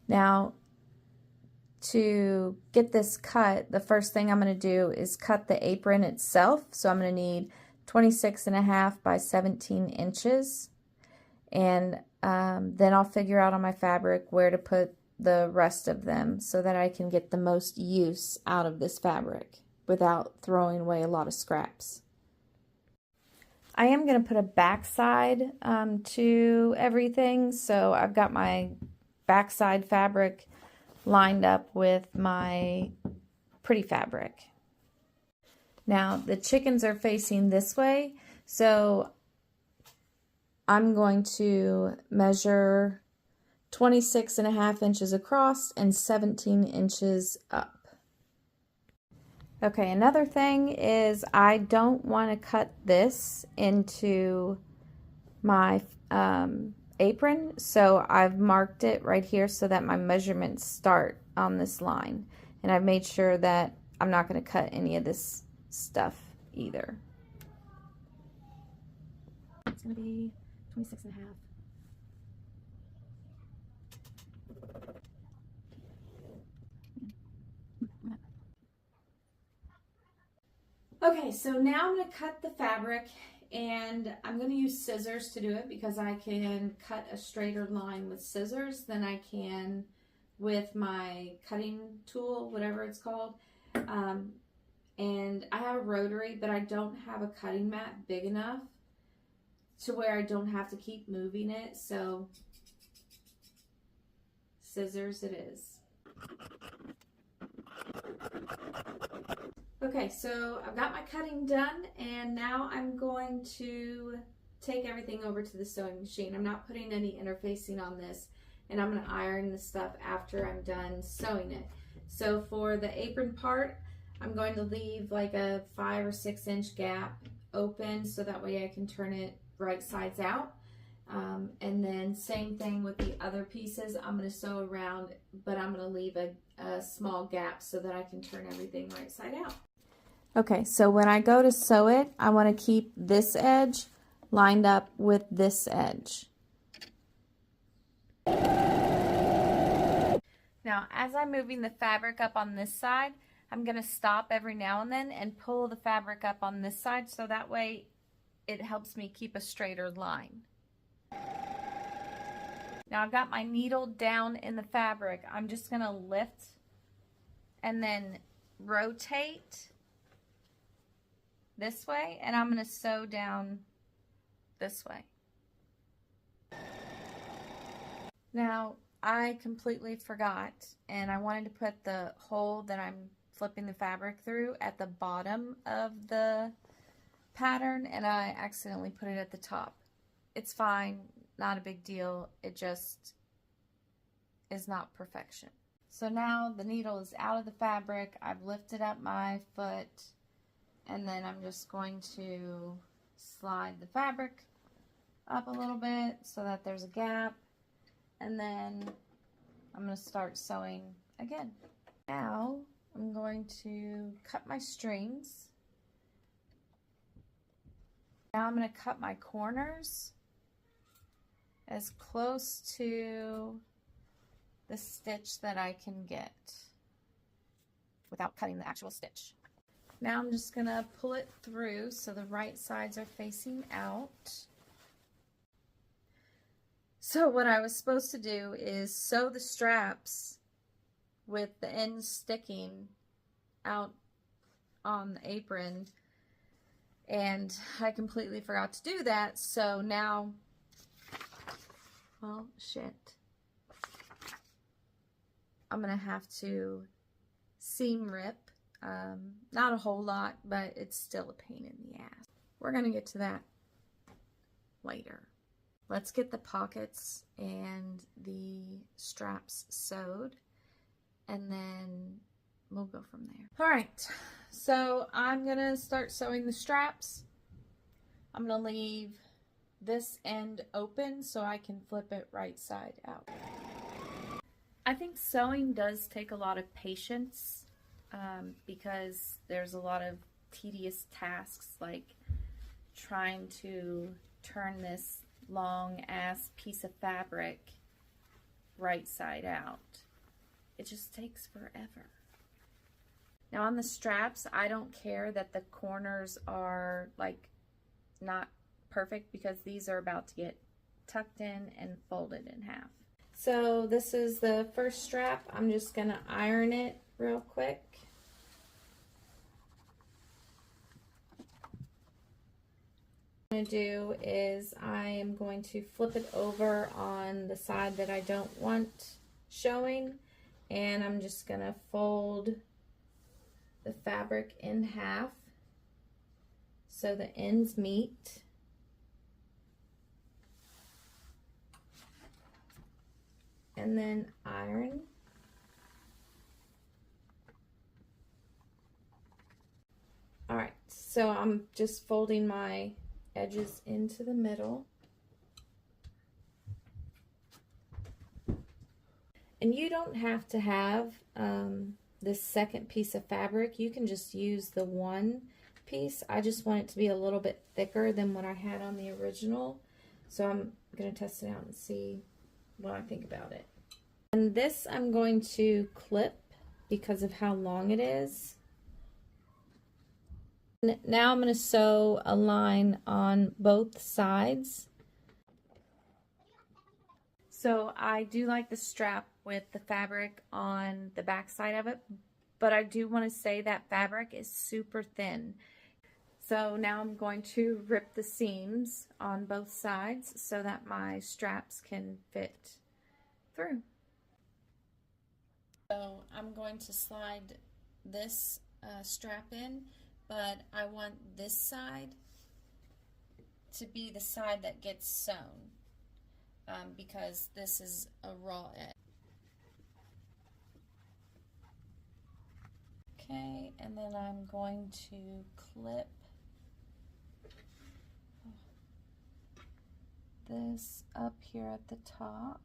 Now, to get this cut, the first thing I'm going to do is cut the apron itself. So I'm going to need 26.5 by 17 inches. And then I'll figure out on my fabric where to put the rest of them so that I can get the most use out of this fabric without throwing away a lot of scraps. I am going to put a backside to everything, so I've got my backside fabric lined up with my pretty fabric. Now the chickens are facing this way, so I'm going to measure 26.5 inches across and 17 inches up. Okay, another thing is I don't want to cut this into my apron, so I've marked it right here so that my measurements start on this line, and I've made sure that I'm not going to cut any of this stuff either. It's going to be 26.5. Okay, so now I'm going to cut the fabric, and I'm going to use scissors to do it because I can cut a straighter line with scissors than I can with my cutting tool, whatever it's called. And I have a rotary, but I don't have a cutting mat big enough to where I don't have to keep moving it, so scissors it is. Okay, so I've got my cutting done, and now I'm going to take everything over to the sewing machine. I'm not putting any interfacing on this, and I'm going to iron the stuff after I'm done sewing it. So for the apron part, I'm going to leave like a 5 or 6 inch gap open so that way I can turn it right sides out. And then same thing with the other pieces. I'm going to sew around, but I'm going to leave a small gap so that I can turn everything right side out. Okay, so when I go to sew it, I want to keep this edge lined up with this edge. Now, as I'm moving the fabric up on this side, I'm going to stop every now and then and pull the fabric up on this side so that way it helps me keep a straighter line. Now I've got my needle down in the fabric. I'm just going to lift and then rotate this way, and I'm going to sew down this way. Now I completely forgot, and I wanted to put the hole that I'm flipping the fabric through at the bottom of the pattern, and I accidentally put it at the top. It's fine, not a big deal, it just is not perfection. So now the needle is out of the fabric, I've lifted up my foot, and then I'm just going to slide the fabric up a little bit so that there's a gap, and then I'm going to start sewing again. Now I'm going to cut my strings. Now I'm going to cut my corners as close to the stitch that I can get without cutting the actual stitch. Now I'm just going to pull it through so the right sides are facing out. So what I was supposed to do is sew the straps with the ends sticking out on the apron, and I completely forgot to do that, so now, well, shit. I'm going to have to seam rip. Not a whole lot, but it's still a pain in the ass. We're going to get to that later. Let's get the pockets and the straps sewed, and then we'll go from there. Alright, so I'm going to start sewing the straps. I'm going to leave this end open so I can flip it right side out. I think sewing does take a lot of patience because there's a lot of tedious tasks like trying to turn this long ass piece of fabric right side out. It just takes forever. Now on the straps, I don't care that the corners are like not perfect because these are about to get tucked in and folded in half. So this is the first strap. I'm just gonna iron it real quick. What I'm going to do is I am going to flip it over on the side that I don't want showing, and I'm just going to fold the fabric in half so the ends meet. And then iron. All right, so I'm just folding my edges into the middle. And you don't have to have this second piece of fabric. You can just use the one piece. I just want it to be a little bit thicker than what I had on the original. So I'm going to test it out and see what I think about it. And this I'm going to clip because of how long it is. Now I'm going to sew a line on both sides. So I do like the strap with the fabric on the back side of it, but I do want to say that fabric is super thin. So now I'm going to rip the seams on both sides so that my straps can fit through. So I'm going to slide this strap in, but I want this side to be the side that gets sewn because this is a raw edge. Okay, and then I'm going to clip this up here at the top.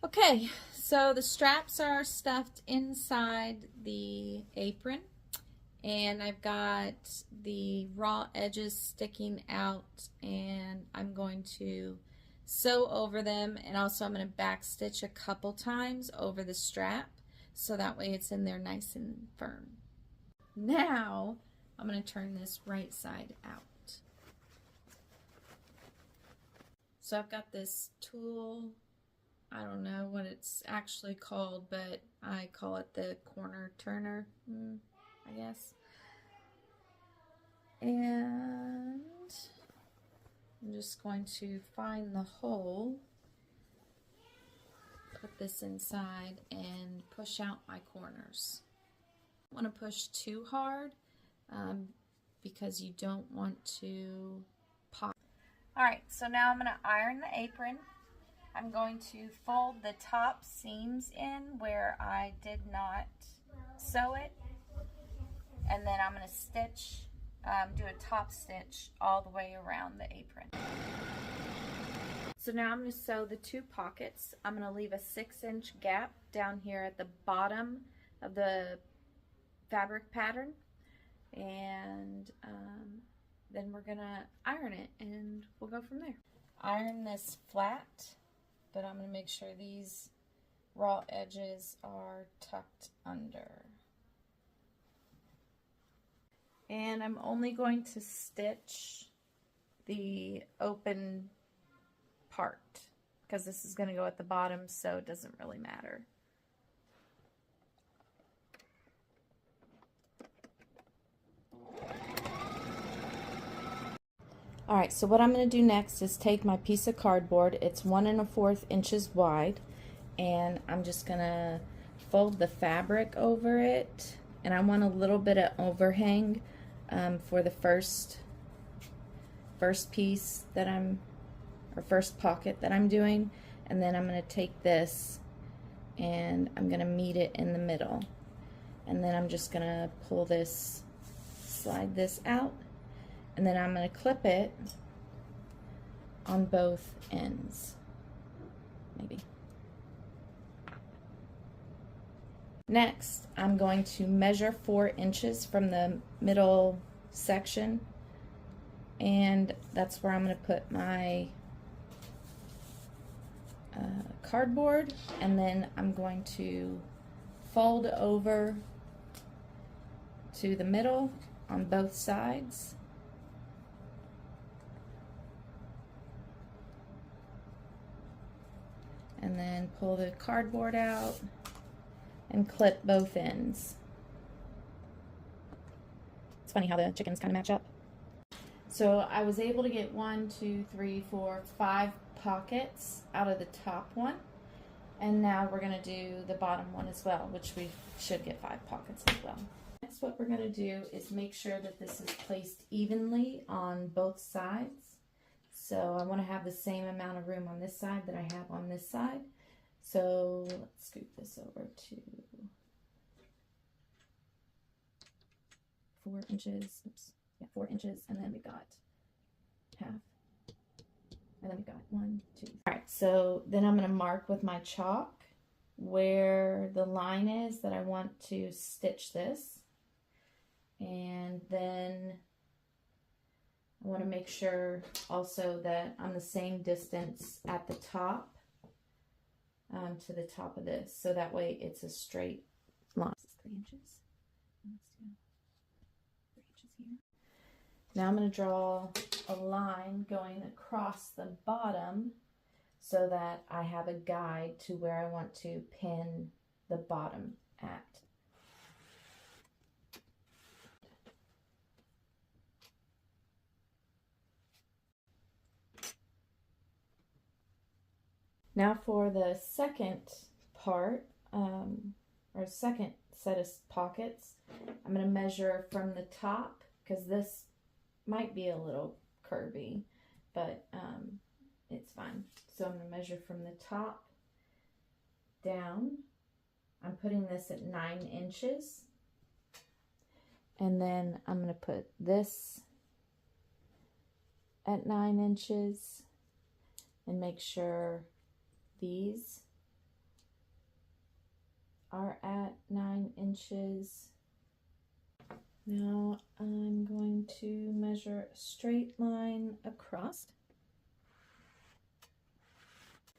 Okay, so the straps are stuffed inside the apron, and I've got the raw edges sticking out, and I'm going to sew over them, and also I'm going to back stitch a couple times over the strap so that way it's in there nice and firm. Now I'm going to turn this right side out. So I've got this tool, I don't know what it's actually called, but I call it the corner turner, I guess. And I'm just going to find the hole, put this inside, and push out my corners. I don't want to push too hard because you don't want to pop. Alright, so now I'm going to iron the apron. I'm going to fold the top seams in where I did not sew it, and then I'm going to stitch, do a top stitch all the way around the apron. So now I'm going to sew the two pockets. I'm going to leave a 6-inch gap down here at the bottom of the fabric pattern, and then we're going to iron it and we'll go from there. Iron this flat, but I'm going to make sure these raw edges are tucked under. And I'm only going to stitch the open part because this is going to go at the bottom, so it doesn't really matter. Alright, so what I'm going to do next is take my piece of cardboard. It's 1 1/4 inches wide, and I'm just going to fold the fabric over it, and I want a little bit of overhang for the first piece that first pocket that I'm doing, and then I'm going to take this and I'm going to meet it in the middle, and then I'm just going to pull this, slide this out, and then I'm going to clip it on both ends, maybe. Next, I'm going to measure 4 inches from the middle section, and that's where I'm going to put my cardboard, and then I'm going to fold over to the middle on both sides. And then pull the cardboard out and clip both ends. It's funny how the chickens kind of match up. So I was able to get 1, 2, 3, 4, 5 pockets out of the top one. And now we're going to do the bottom one as well, which we should get 5 pockets as well. Next, what we're going to do is make sure that this is placed evenly on both sides. So I want to have the same amount of room on this side that I have on this side. So let's scoop this over to 4 inches. Oops. Yeah, 4 inches, and then we got half. And then we got 1, 2. All right, so then I'm going to mark with my chalk where the line is that I want to stitch this. And then I want to make sure also that I'm the same distance at the top to the top of this, so that way it's a straight line. This is 3 inches. Let's do 3 inches here. Now I'm going to draw a line going across the bottom so that I have a guide to where I want to pin the bottom at. Now for the second part, or second set of pockets, I'm going to measure from the top, because this might be a little curvy, but it's fine. So I'm going to measure from the top down. I'm putting this at 9 inches. And then I'm going to put this at 9 inches and make sure these are at 9 inches. Now I'm going to measure a straight line across.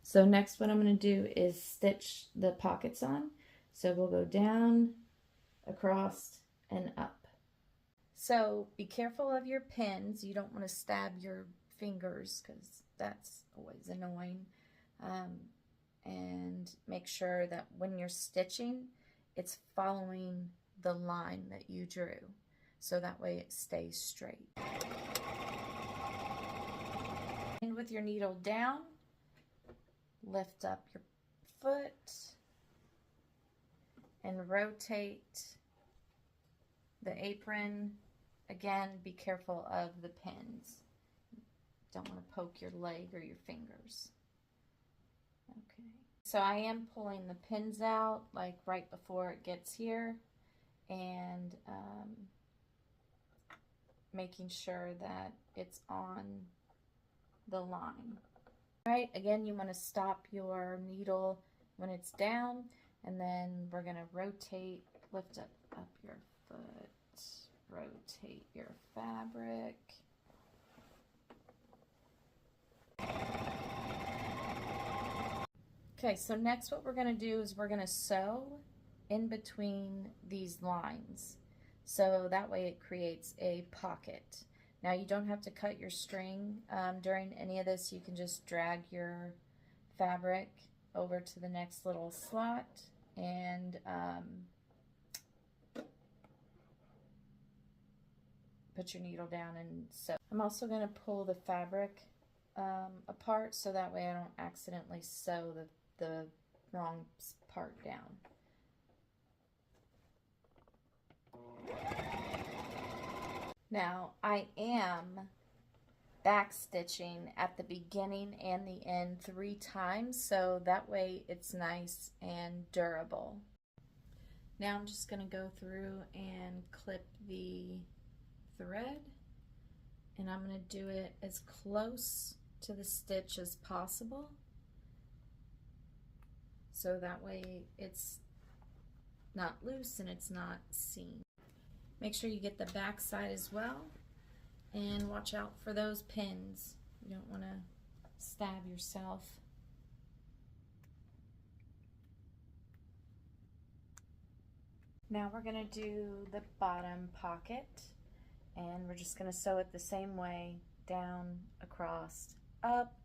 So next what I'm going to do is stitch the pockets on. So we'll go down, across, and up. So be careful of your pins. You don't want to stab your fingers because that's always annoying. And make sure that when you're stitching, it's following the line that you drew, so that way it stays straight. And with your needle down, lift up your foot and rotate the apron. Again, be careful of the pins. Don't want to poke your leg or your fingers. Okay, so I am pulling the pins out like right before it gets here, and making sure that it's on the line. All right, again, you want to stop your needle when it's down, and then we're going to rotate, lift up your foot, rotate your fabric. Okay, so next what we're going to do is we're going to sew in between these lines, so that way it creates a pocket. Now you don't have to cut your string during any of this. You can just drag your fabric over to the next little slot and put your needle down and sew. I'm also going to pull the fabric apart so that way I don't accidentally sew the wrong part down. Now I am back stitching at the beginning and the end 3 times, so that way it's nice and durable. Now I'm just going to go through and clip the thread, and I'm going to do it as close to the stitch as possible, so that way it's not loose and it's not seen. Make sure you get the back side as well, and watch out for those pins. You don't want to stab yourself. Now we're going to do the bottom pocket, and we're just going to sew it the same way, down, across, up,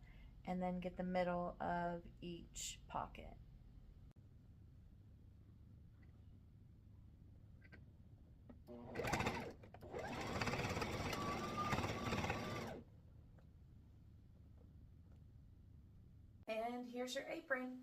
and then get the middle of each pocket. And here's your apron.